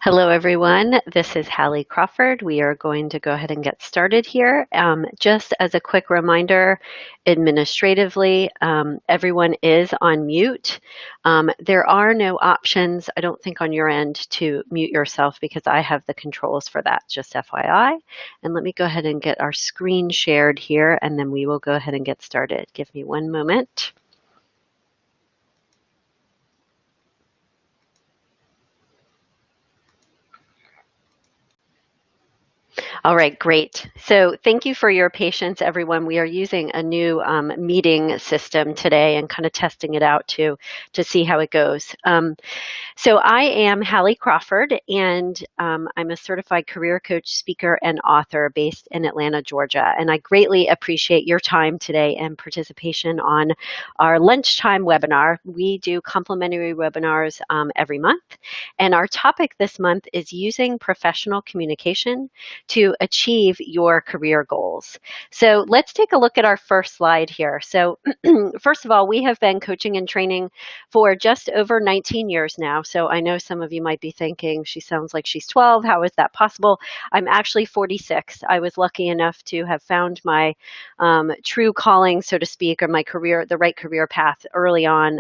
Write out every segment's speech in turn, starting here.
Hello, everyone. This is Hallie Crawford. We are going to go ahead and get started here. Just as a quick reminder, administratively, everyone is on mute. There are no options, I don't think, on your end to mute yourself because I have the controls for that, just FYI. And let me go ahead and get our screen shared here, and then we will go ahead and get started. Give me one moment. All right, great. So thank you for your patience, everyone. We are using a new meeting system today and kind of testing it out to see how it goes. So I am Hallie Crawford, and I'm a certified career coach, speaker, and author based in Atlanta, Georgia. And I greatly appreciate your time today and participation on our lunchtime webinar. We do complimentary webinars every month. And our topic this month is using professional communication to achieve your career goals. So let's take a look at our first slide here. So first of all, we have been coaching and training for just over 19 years now. So I know some of you might be thinking, she sounds like she's 12. How is that possible? I'm actually 46. I was lucky enough to have found my true calling, so to speak, or my career, the right career path early on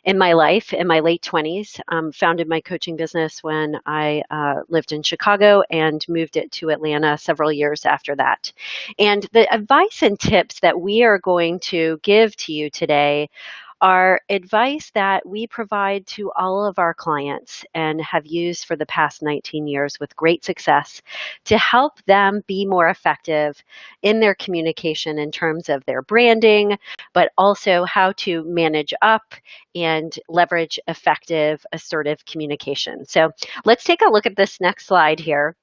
in my life, in my late 20s. Founded my coaching business when I lived in Chicago and moved it to Atlanta several years after that. And the advice and tips that we are going to give to you today are advice that we provide to all of our clients and have used for the past 19 years with great success to help them be more effective in their communication in terms of their branding, but also how to manage up and leverage effective, assertive communication. So let's take a look at this next slide here.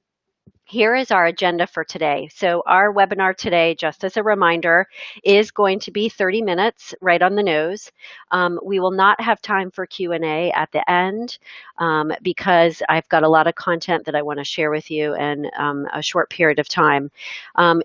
Here is our agenda for today. So our webinar today, just as a reminder, is going to be 30 minutes right on the nose. We will not have time for Q&A at the end because I've got a lot of content that I want to share with you in a short period of time.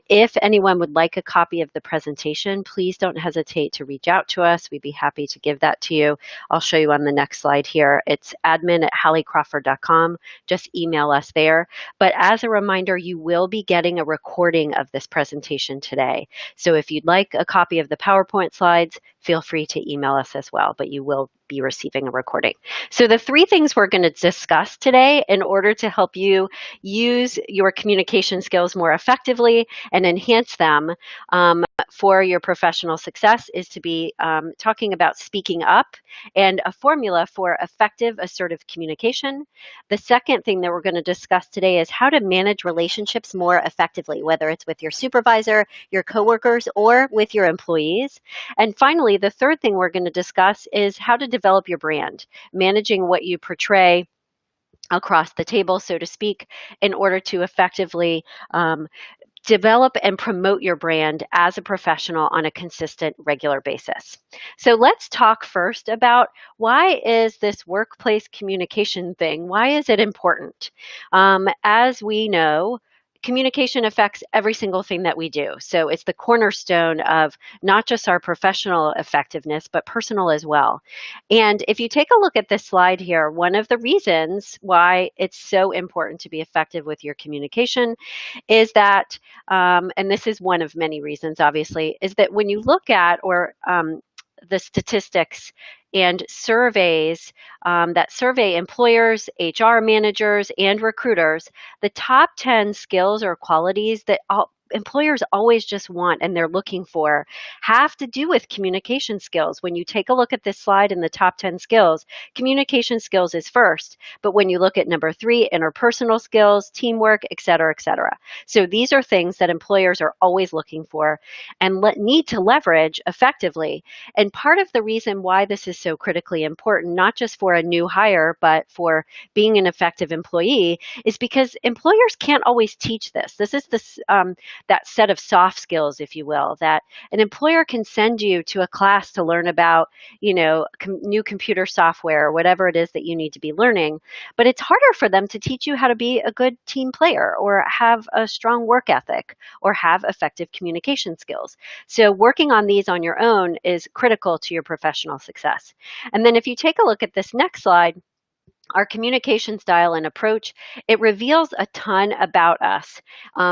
If anyone would like a copy of the presentation, please don't hesitate to reach out to us. We'd be happy to give that to you. I'll show you on the next slide here. It's admin@halliecrawford.com. Just email us there. But as a reminder, you will be getting a recording of this presentation today. So if you'd like a copy of the PowerPoint slides, feel free to email us as well, but you will be receiving a recording. So the three things we're going to discuss today in order to help you use your communication skills more effectively and enhance them for your professional success is to be talking about speaking up and a formula for effective assertive communication. The second thing that we're going to discuss today is how to manage relationships more effectively, whether it's with your supervisor, your coworkers, or with your employees. And finally, the third thing we're going to discuss is how to develop your brand, managing what you portray across the table, so to speak, in order to effectively develop and promote your brand as a professional on a consistent, regular basis. So let's talk first about why is this workplace communication thing, why is it important? As we know, communication affects every single thing that we do. So it's the cornerstone of not just our professional effectiveness, but personal as well. And if you take a look at this slide here, one of the reasons why it's so important to be effective with your communication is that, and this is one of many reasons, obviously, is that when you look at the statistics and surveys that survey employers, HR managers, and recruiters, the top 10 skills or qualities that employers always just want and they're looking for have to do with communication skills. When you take a look at this slide in the top 10 skills, communication skills is first. But when you look at number 3, interpersonal skills, teamwork, et cetera, et cetera. So these are things that employers are always looking for and need to leverage effectively. And part of the reason why this is so critically important, not just for a new hire, but for being an effective employee, is because employers can't always teach this. This is that set of soft skills, if you will, that an employer can send you to a class to learn about, new computer software or whatever it is that you need to be learning. But it's harder for them to teach you how to be a good team player or have a strong work ethic or have effective communication skills. So working on these on your own is critical to your professional success. And then if you take a look at this next slide, Our communication style and approach, it reveals a ton about us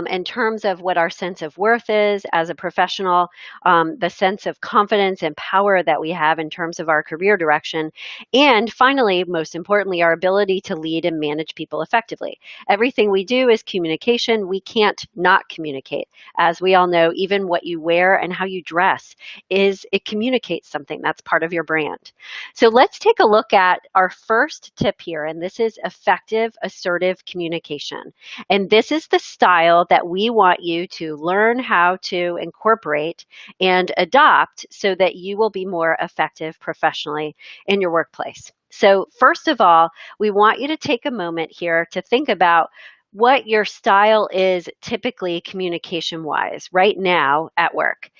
in terms of what our sense of worth is as a professional, the sense of confidence and power that we have in terms of our career direction, and finally, most importantly, our ability to lead and manage people effectively. Everything we do is communication. We can't not communicate. As we all know, even what you wear and how you dress it communicates something. That's part of your brand. So let's take a look at our first tip here, and this is effective assertive communication. And this is the style that we want you to learn how to incorporate and adopt so that you will be more effective professionally in your workplace. So, first of all, we want you to take a moment here to think about what your style is typically communication wise right now at work.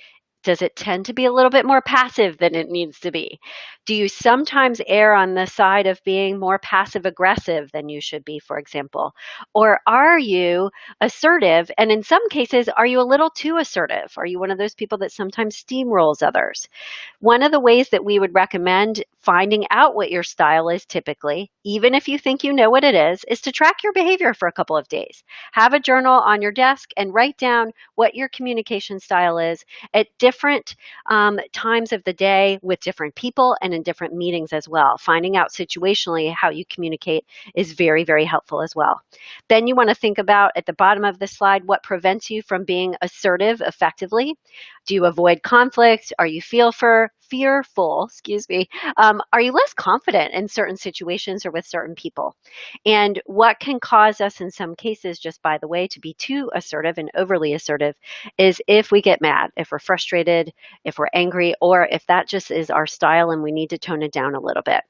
Does it tend to be a little bit more passive than it needs to be? Do you sometimes err on the side of being more passive aggressive than you should be, for example? Or are you assertive? And in some cases, are you a little too assertive? Are you one of those people that sometimes steamrolls others? One of the ways that we would recommend finding out what your style is typically, even if you think you know what it is to track your behavior for a couple of days. Have a journal on your desk and write down what your communication style is at different times of the day with different people and in different meetings as well. Finding out situationally how you communicate is very, very helpful as well. Then you want to think about at the bottom of the slide what prevents you from being assertive effectively. Do you avoid conflict? Are you fearful? Excuse me. Are you less confident in certain situations or with certain people? And what can cause us in some cases, just by the way, to be too assertive and overly assertive is if we get mad, if we're frustrated, if we're angry, or if that just is our style and we need to tone it down a little bit.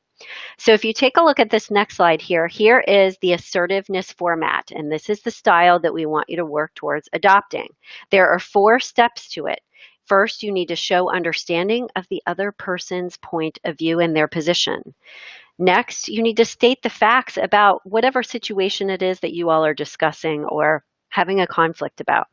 So if you take a look at this next slide here is the assertiveness format, and this is the style that we want you to work towards adopting. There are 4 steps to it. First, you need to show understanding of the other person's point of view and their position. Next, you need to state the facts about whatever situation it is that you all are discussing or having a conflict about.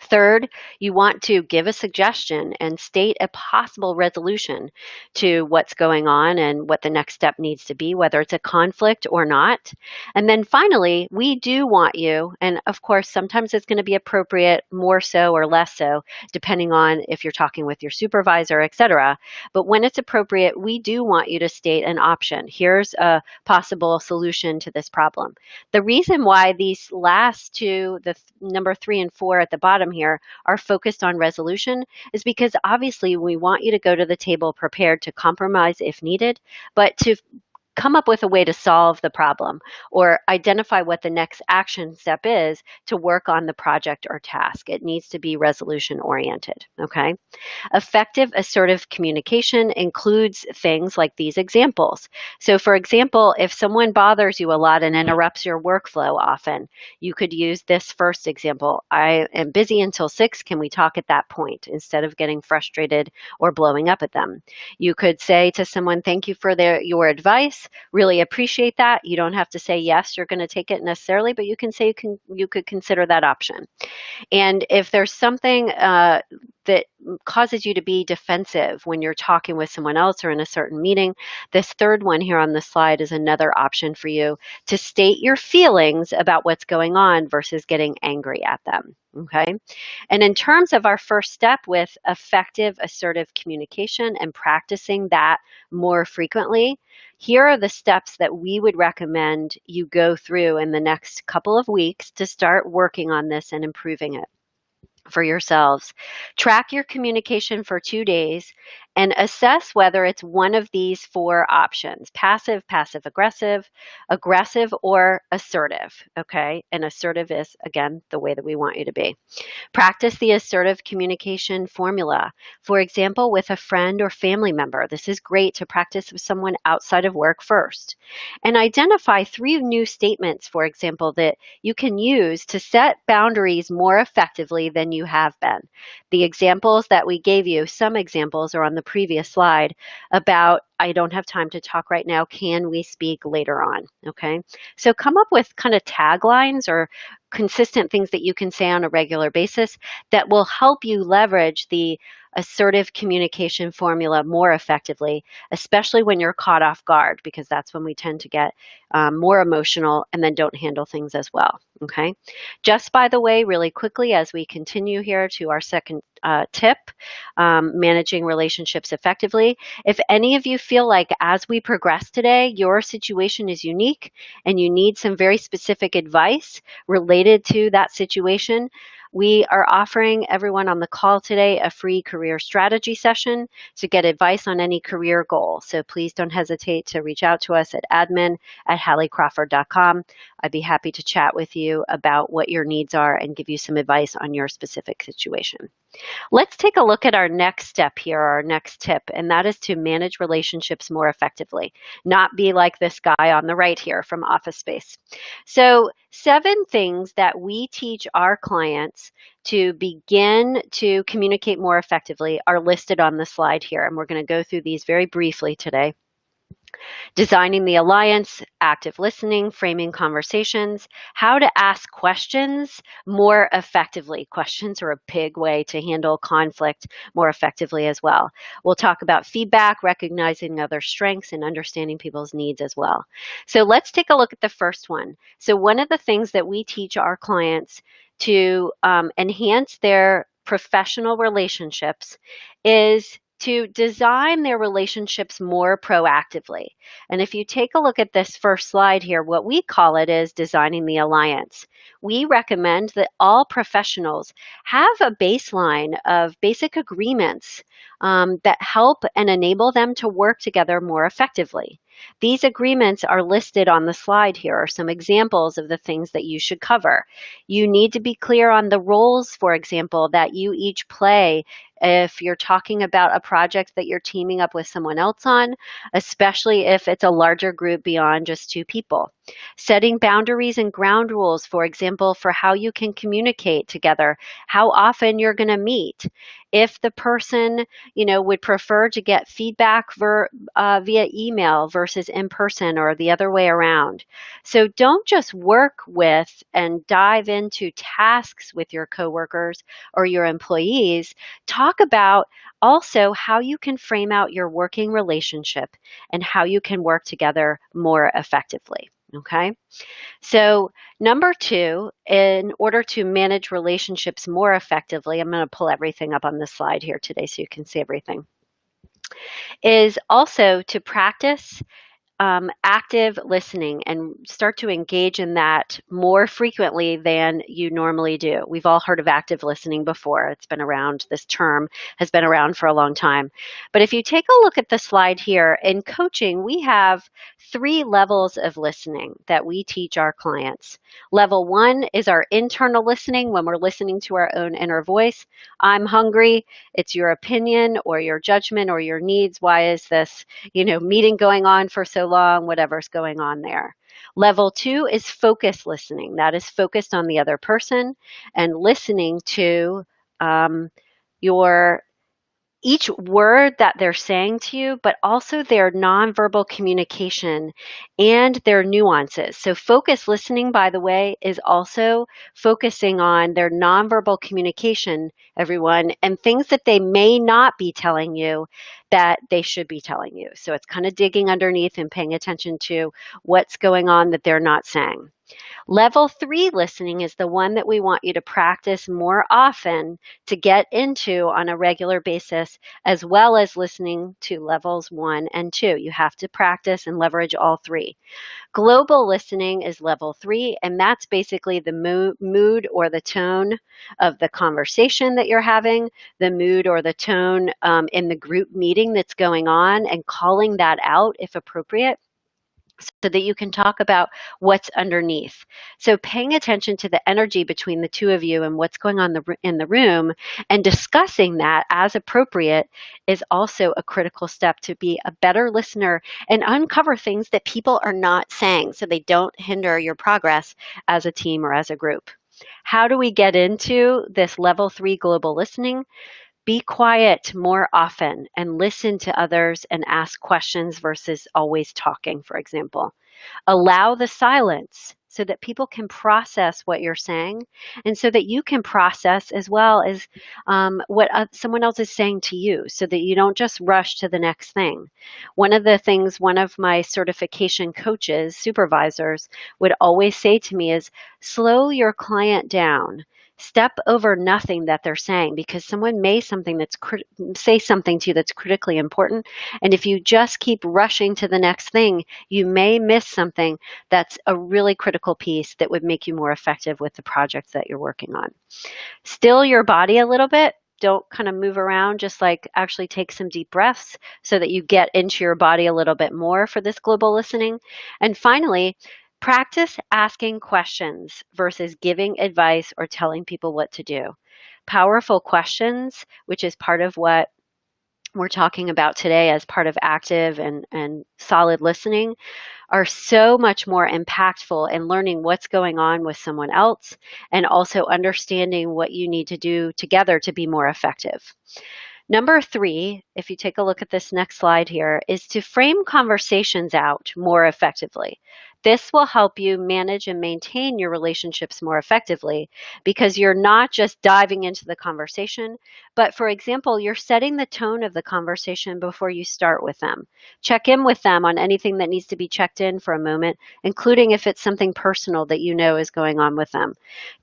Third, you want to give a suggestion and state a possible resolution to what's going on and what the next step needs to be, whether it's a conflict or not. And then finally, we do want you, and of course, sometimes it's going to be appropriate more so or less so, depending on if you're talking with your supervisor, etc. But when it's appropriate, we do want you to state an option. Here's a possible solution to this problem. The reason why these last two, number 3 and 4 at the bottom here, are focused on resolution is because obviously we want you to go to the table prepared to compromise if needed, but to come up with a way to solve the problem or identify what the next action step is to work on the project or task. It needs to be resolution oriented, okay? Effective assertive communication includes things like these examples. So for example, if someone bothers you a lot and interrupts your workflow often, you could use this first example. I am busy until 6. Can we talk at that point instead of getting frustrated or blowing up at them? You could say to someone, thank you for your advice. Really appreciate that. You don't have to say yes, you're going to take it necessarily, but you can say you could consider that option. And if there's something that causes you to be defensive when you're talking with someone else or in a certain meeting, this third one here on the slide is another option for you to state your feelings about what's going on versus getting angry at them. Okay. And in terms of our first step with effective assertive communication and practicing that more frequently, here are the steps that we would recommend you go through in the next couple of weeks to start working on this and improving it for yourselves. Track your communication for 2 days and assess whether it's one of these 4 options: passive, passive aggressive, aggressive, or assertive. Okay. And assertive is, again, the way that we want you to be. Practice the assertive communication formula. For example, with a friend or family member. This is great to practice with someone outside of work first. And identify 3 new statements, for example, that you can use to set boundaries more effectively than you have been. The examples that we gave you, some examples are on the previous slide about I don't have time to talk right now. Can we speak later on? Okay. So come up with kind of taglines or consistent things that you can say on a regular basis that will help you leverage the assertive communication formula more effectively, especially when you're caught off guard, because that's when we tend to get more emotional and then don't handle things as well. Okay. Just by the way, really quickly, as we continue here to our second tip, managing relationships effectively. If any of you feel like as we progress today, your situation is unique and you need some very specific advice related to that situation, we are offering everyone on the call today a free career strategy session to get advice on any career goal. So please don't hesitate to reach out to us at admin@halliecrawford.com. I'd be happy to chat with you about what your needs are and give you some advice on your specific situation. Let's take a look at our next step here, our next tip, and that is to manage relationships more effectively, not be like this guy on the right here from Office Space. So 7 things that we teach our clients to begin to communicate more effectively are listed on the slide here, and we're going to go through these very briefly today. Designing the alliance, active listening, framing conversations, how to ask questions more effectively. Questions are a big way to handle conflict more effectively as well. We'll talk about feedback, recognizing other strengths, and understanding people's needs as well. So let's take a look at the first one. So one of the things that we teach our clients to enhance their professional relationships is to design their relationships more proactively. And if you take a look at this first slide here, what we call it is designing the alliance. We recommend that all professionals have a baseline of basic agreements that help and enable them to work together more effectively. These agreements are listed on the slide here, are some examples of the things that you should cover. You need to be clear on the roles, for example, that you each play if you're talking about a project that you're teaming up with someone else on, especially if it's a larger group beyond just 2 people. Setting boundaries and ground rules, for example, for how you can communicate together, how often you're going to meet. If the person, would prefer to get feedback via email versus in person or the other way around. So don't just work with and dive into tasks with your coworkers or your employees. Talk about also how you can frame out your working relationship and how you can work together more effectively. Okay. So, number 2, in order to manage relationships more effectively, I'm going to pull everything up on this slide here today so you can see everything, is also to practice active listening and start to engage in that more frequently than you normally do. We've all heard of active listening before. It's been around, this term has been around for a long time. But if you take a look at the slide here, in coaching, we have 3 levels of listening that we teach our clients. Level 1 is our internal listening, when we're listening to our own inner voice. I'm hungry. It's your opinion or your judgment or your needs. Why is this, meeting going on for so long, whatever's going on there. Level 2 is focus listening. That is focused on the other person and listening to your each word that they're saying to you, but also their nonverbal communication and their nuances. So focus listening, by the way, is also focusing on their nonverbal communication, everyone, and things that they may not be telling you that they should be telling you. So it's kind of digging underneath and paying attention to what's going on that they're not saying. Level 3 listening is the one that we want you to practice more often to get into on a regular basis, as well as listening to levels 1 and 2. You have to practice and leverage all 3. Global listening is level 3, and that's basically the mood or the tone of the conversation that you're having, the mood or the tone in the group meeting that's going on, and calling that out if appropriate, so that you can talk about what's underneath. So paying attention to the energy between the 2 of you and what's going on in the room and discussing that as appropriate is also a critical step to be a better listener and uncover things that people are not saying so they don't hinder your progress as a team or as a group. How do we get into this level 3 global listening? Be quiet more often and listen to others and ask questions versus always talking, for example. Allow the silence so that people can process what you're saying and so that you can process as well as what someone else is saying to you so that you don't just rush to the next thing. One of the things one of my certification coaches, supervisors, would always say to me is slow your client down. Step over nothing that they're saying because someone may say something to you that's critically important. And if you just keep rushing to the next thing, you may miss something that's a really critical piece that would make you more effective with the project that you're working on. Still your body a little bit. Don't kind of move around, just like actually take some deep breaths so that you get into your body a little bit more for this global listening. And finally, practice asking questions versus giving advice or telling people what to do. Powerful questions, which is part of what we're talking about today as part of active and solid listening, are so much more impactful in learning what's going on with someone else and also understanding what you need to do together to be more effective. Number 3, if you take a look at this next slide here, is to frame conversations out more effectively. This will help you manage and maintain your relationships more effectively because you're not just diving into the conversation, but for example, you're setting the tone of the conversation before you start with them. Check in with them on anything that needs to be checked in for a moment, including if it's something personal that you know is going on with them.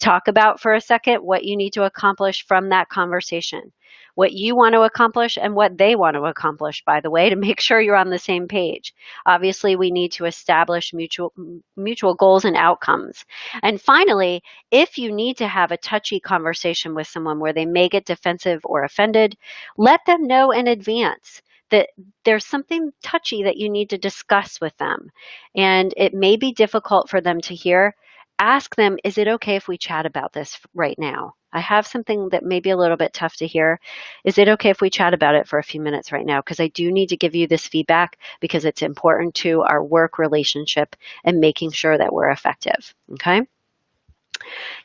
Talk about for a second what you need to accomplish from that conversation, what you want to accomplish and what they want to accomplish, by the way, to make sure you're on the same page. Obviously, we need to establish mutual goals and outcomes. And finally, if you need to have a touchy conversation with someone where they may get defensive or offended, let them know in advance that there's something touchy that you need to discuss with them. And it may be difficult for them to hear. Ask them, is it okay if we chat about this right now? I have something that may be a little bit tough to hear. Is it okay if we chat about it for a few minutes right now? Because I do need to give you this feedback because it's important to our work relationship and making sure that we're effective. Okay.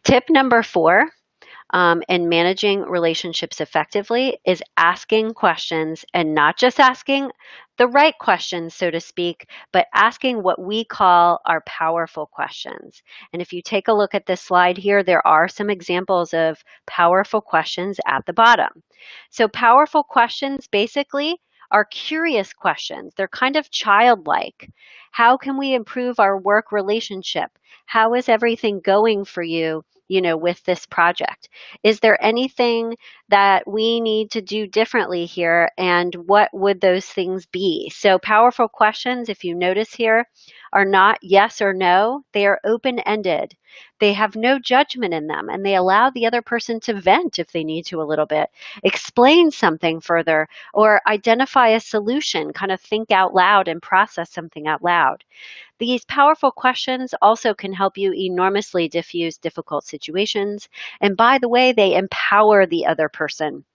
Tip number 4 in managing relationships effectively is asking questions and not just asking the right questions, so to speak, but asking what we call our powerful questions. And if you take a look at this slide here, there are some examples of powerful questions at the bottom. So powerful questions basically are curious questions. They're kind of childlike. How can we improve our work relationship? How is everything going for you, with this project? Is there anything that we need to do differently here? And what would those things be? So powerful questions, if you notice here, are not yes or no. They are open-ended. They have no judgment in them, and they allow the other person to vent if they need to a little bit, explain something further, or identify a solution, kind of think out loud and process something out loud. These powerful questions also can help you enormously diffuse difficult situations. And by the way, they empower the other person.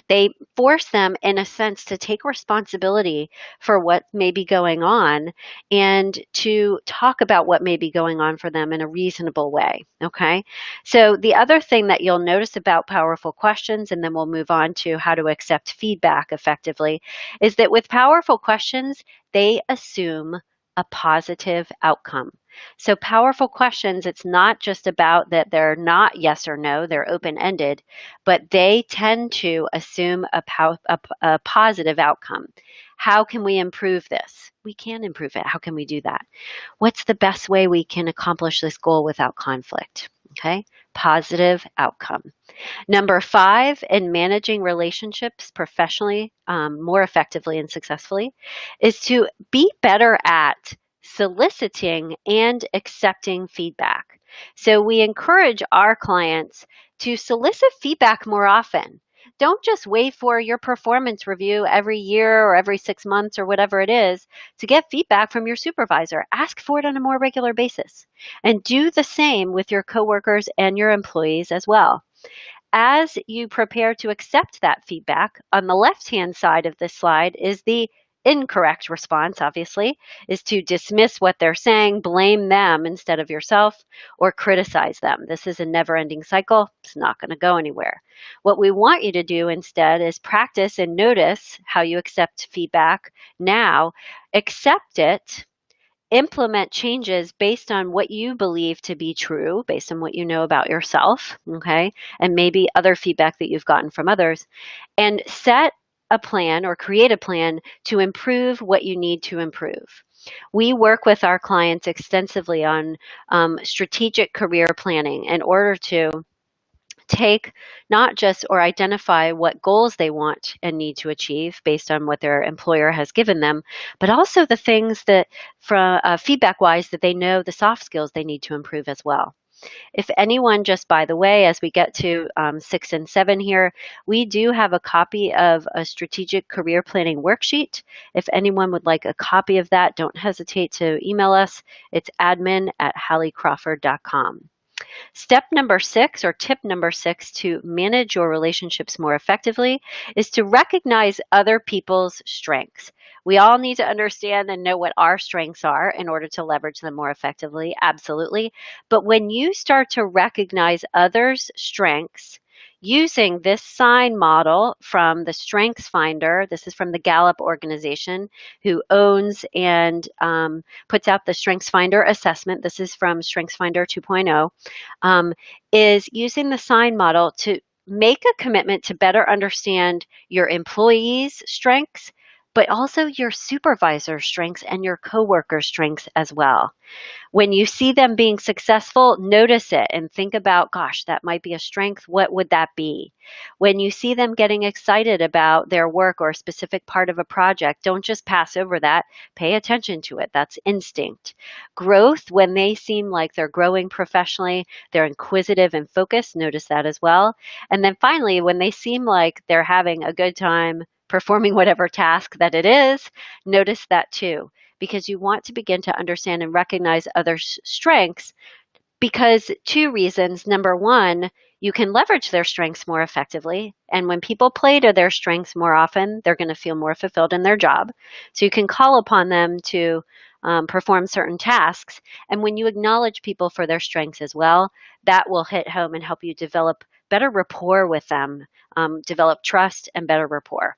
They force them, in a sense, to take responsibility for what may be going on and to talk about what may be going on for them in a reasonable way. Okay. So, the other thing that you'll notice about powerful questions, and then we'll move on to how to accept feedback effectively, is that with powerful questions, they assume a positive outcome. So, powerful questions, it's not just about that they're not yes or no, they're open ended, but they tend to assume a positive outcome. How can we improve this? We can improve it. How can we do that? What's the best way we can accomplish this goal without conflict? Okay, positive outcome. Number 5, in managing relationships professionally more effectively and successfully, is to be better at soliciting and accepting feedback. So we encourage our clients to solicit feedback more often. Don't just wait for your performance review every year or every 6 months or whatever it is to get feedback from your supervisor. Ask for it on a more regular basis. And do the same with your coworkers and your employees as well. As you prepare to accept that feedback, on the left-hand side of this slide is the incorrect response, obviously, is to dismiss what they're saying, blame them instead of yourself, or criticize them. This is a never-ending cycle. It's not going to go anywhere. What we want you to do instead is practice and notice how you accept feedback now. Accept it, implement changes based on what you believe to be true, based on what you know about yourself, okay, and maybe other feedback that you've gotten from others, and set a plan or create a plan to improve what you need to improve. We work with our clients extensively on strategic career planning in order to take not just or identify what goals they want and need to achieve based on what their employer has given them, but also the things that from feedback wise that they know the soft skills they need to improve as well. If anyone, just by the way, as we get to 6 and 7 here, we do have a copy of a strategic career planning worksheet. If anyone would like a copy of that, don't hesitate to email us. It's admin@halliecrawford.com. Step number 6, or tip number 6, to manage your relationships more effectively is to recognize other people's strengths. We all need to understand and know what our strengths are in order to leverage them more effectively, absolutely. But when you start to recognize others' strengths, using this sign model from the Strengths Finder, this is from the Gallup organization who owns and puts out the Strengths Finder assessment. This is from Strengths Finder 2.0. Is using the sign model to make a commitment to better understand your employees' strengths, but also your supervisor's strengths and your coworkers' strengths as well. When you see them being successful, notice it and think about, gosh, that might be a strength. What would that be? When you see them getting excited about their work or a specific part of a project, don't just pass over that. Pay attention to it. That's instinct. Growth, when they seem like they're growing professionally, they're inquisitive and focused, notice that as well. And then finally, when they seem like they're having a good time performing whatever task that it is, notice that too, because you want to begin to understand and recognize others' strengths because 2 reasons. Number 1, you can leverage their strengths more effectively. And when people play to their strengths more often, they're going to feel more fulfilled in their job. So you can call upon them to perform certain tasks. And when you acknowledge people for their strengths as well, that will hit home and help you develop better rapport with them, develop trust and better rapport.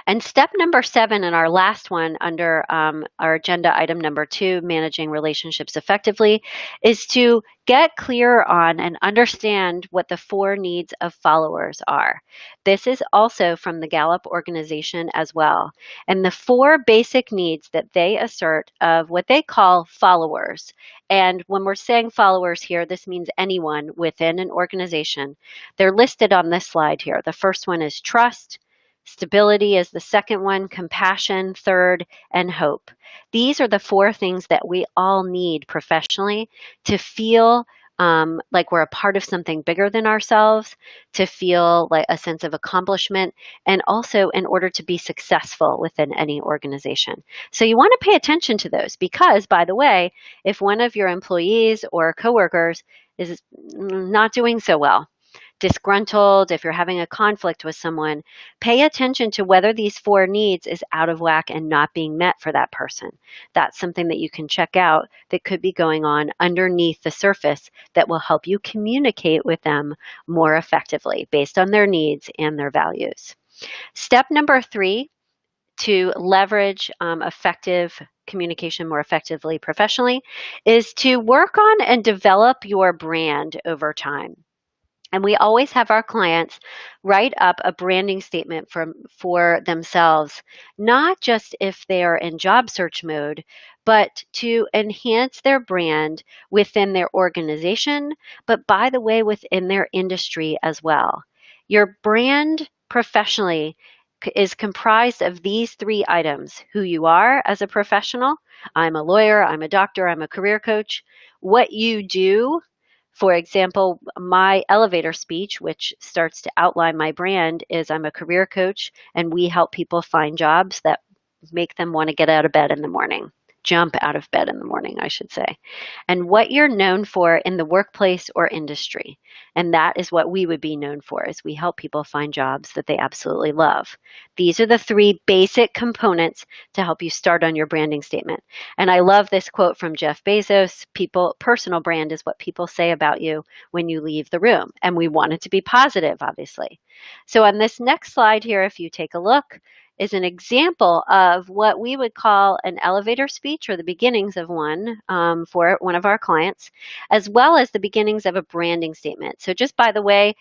And step number 7, and our last one under our agenda item number 2, managing relationships effectively, is to get clear on and understand what the 4 needs of followers are. This is also from the Gallup organization as well. And the 4 basic needs that they assert of what they call followers. And when we're saying followers here, this means anyone within an organization. They're listed on this slide here. The first one is trust. Stability is the second one, compassion, third, and hope. These are the 4 things that we all need professionally to feel like we're a part of something bigger than ourselves, to feel like a sense of accomplishment, and also in order to be successful within any organization. So you want to pay attention to those because, by the way, if one of your employees or coworkers is not doing so well, disgruntled, if you're having a conflict with someone, pay attention to whether these 4 needs is out of whack and not being met for that person. That's something that you can check out that could be going on underneath the surface that will help you communicate with them more effectively based on their needs and their values. Step number 3, to leverage effective communication more effectively professionally, is to work on and develop your brand over time. And we always have our clients write up a branding statement for themselves, not just if they are in job search mode, but to enhance their brand within their organization, but by the way, within their industry as well. Your brand professionally is comprised of these 3 items: who you are as a professional. I'm a lawyer, I'm a doctor, I'm a career coach. What you do. For example, my elevator speech, which starts to outline my brand, is I'm a career coach and we help people find jobs that make them want to get out of bed in the morning. jump out of bed in the morning, I should say, and what you're known for in the workplace or industry. And that is what we would be known for, is we help people find jobs that they absolutely love. These are the three basic components to help you start on your branding statement. And I love this quote from Jeff Bezos: personal brand is what people say about you when you leave the room. And we want it to be positive, obviously. So on this next slide here, if you take a look, is an example of what we would call an elevator speech, or the beginnings of one, for one of our clients, as well as the beginnings of a branding statement. So just by the way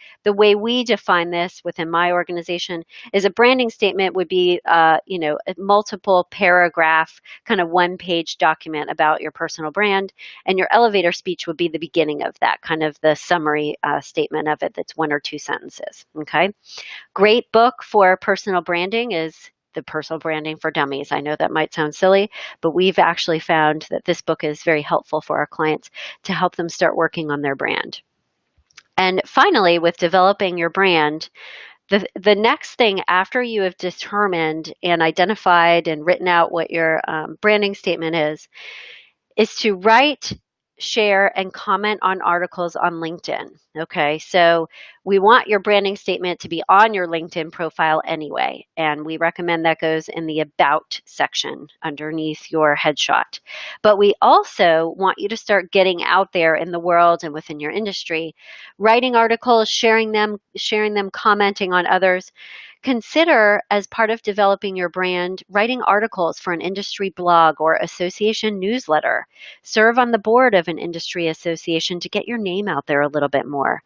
we define this within my organization is a branding statement would be, a multiple paragraph, kind of one-page document about your personal brand, and your elevator speech would be the beginning of that, kind of the summary statement of it that's one or two sentences, okay? Great book for personal branding is The Personal Branding for Dummies. I know that might sound silly, but we've actually found that this book is very helpful for our clients to help them start working on their brand. And finally, with developing your brand, the next thing after you have determined and identified and written out what your branding statement is to write, share, and comment on articles on LinkedIn. Okay, so we want your branding statement to be on your LinkedIn profile anyway, and we recommend that goes in the About section underneath your headshot. But we also want you to start getting out there in the world and within your industry, writing articles, sharing them, commenting on others. Consider, as part of developing your brand, writing articles for an industry blog or association newsletter. Serve on the board of an industry association to get your name out there a little bit more.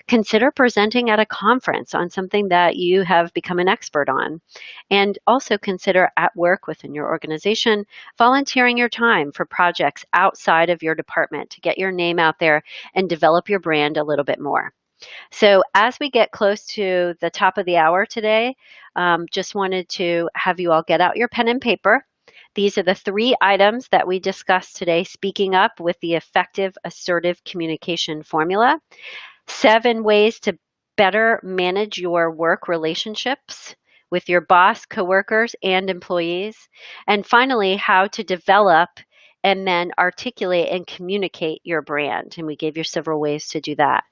Consider presenting at a conference on something that you have become an expert on. And also consider, at work within your organization, volunteering your time for projects outside of your department to get your name out there and develop your brand a little bit more. So as we get close to the top of the hour today, just wanted to have you all get out your pen and paper. These are the three items that we discussed today, speaking up with the effective assertive communication formula. 7 ways to better manage your work relationships with your boss, coworkers, and employees. And finally, how to develop and then articulate and communicate your brand. And we gave you several ways to do that.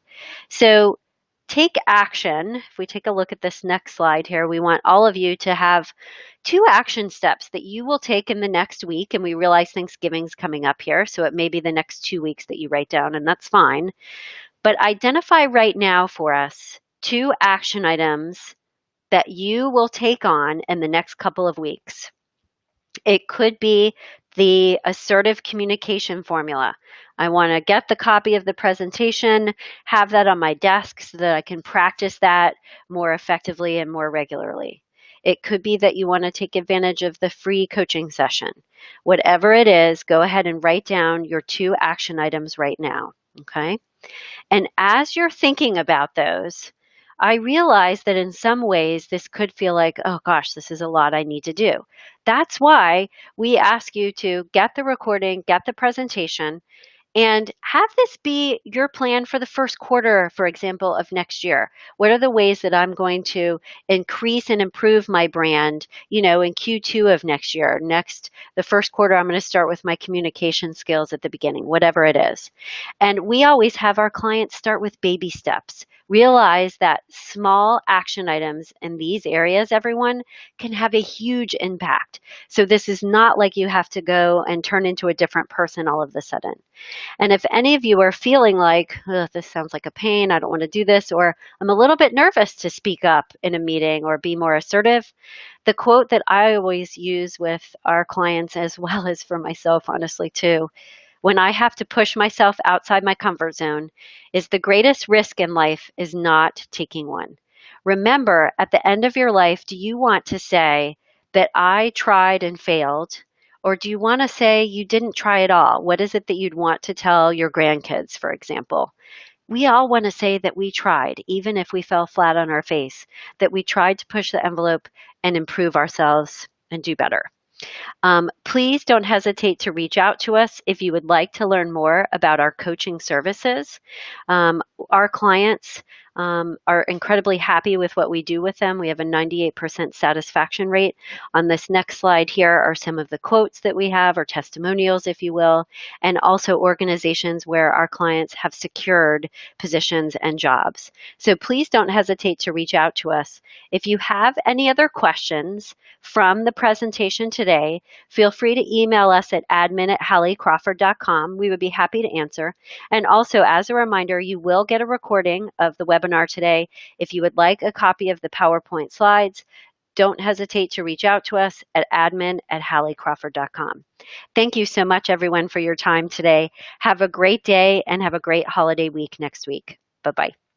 So take action. If we take a look at this next slide here, we want all of you to have 2 action steps that you will take in the next week. And we realize Thanksgiving's coming up here, so it may be the next 2 weeks that you write down, and that's fine. But identify right now for us 2 action items that you will take on in the next couple of weeks. It could be the assertive communication formula. I want to get the copy of the presentation, have that on my desk so that I can practice that more effectively and more regularly. It could be that you want to take advantage of the free coaching session. Whatever it is, go ahead and write down your 2 action items right now, okay? And as you're thinking about those, I realize that in some ways this could feel like, oh gosh, this is a lot I need to do. That's why we ask you to get the recording, get the presentation, and have this be your plan for the first quarter, for example, of next year. What are the ways that I'm going to increase and improve my brand, in Q2 of next year? The first quarter, I'm going to start with my communication skills at the beginning, whatever it is. And we always have our clients start with baby steps. Realize that small action items in these areas, everyone, can have a huge impact. So this is not like you have to go and turn into a different person all of a sudden. And if any of you are feeling like, this sounds like a pain, I don't want to do this, or I'm a little bit nervous to speak up in a meeting or be more assertive, the quote that I always use with our clients, as well as for myself, honestly, too, when I have to push myself outside my comfort zone, is the greatest risk in life is not taking one. Remember, at the end of your life, do you want to say that I tried and failed? Or do you want to say you didn't try at all? What is it that you'd want to tell your grandkids, for example? We all want to say that we tried, even if we fell flat on our face, that we tried to push the envelope and improve ourselves and do better. Please don't hesitate to reach out to us if you would like to learn more about our coaching services. Our clients are incredibly happy with what we do with them. We have a 98% satisfaction rate. On this next slide here are some of the quotes that we have, or testimonials, if you will, and also organizations where our clients have secured positions and jobs. So please don't hesitate to reach out to us. If you have any other questions from the presentation today, feel free to email us at admin@halliecrawford.com. We would be happy to answer. And also, as a reminder, you will get a recording of the webinar today. If you would like a copy of the PowerPoint slides, don't hesitate to reach out to us at admin@halliecrawford.com. Thank you so much, everyone, for your time today. Have a great day and have a great holiday week next week. Bye-bye.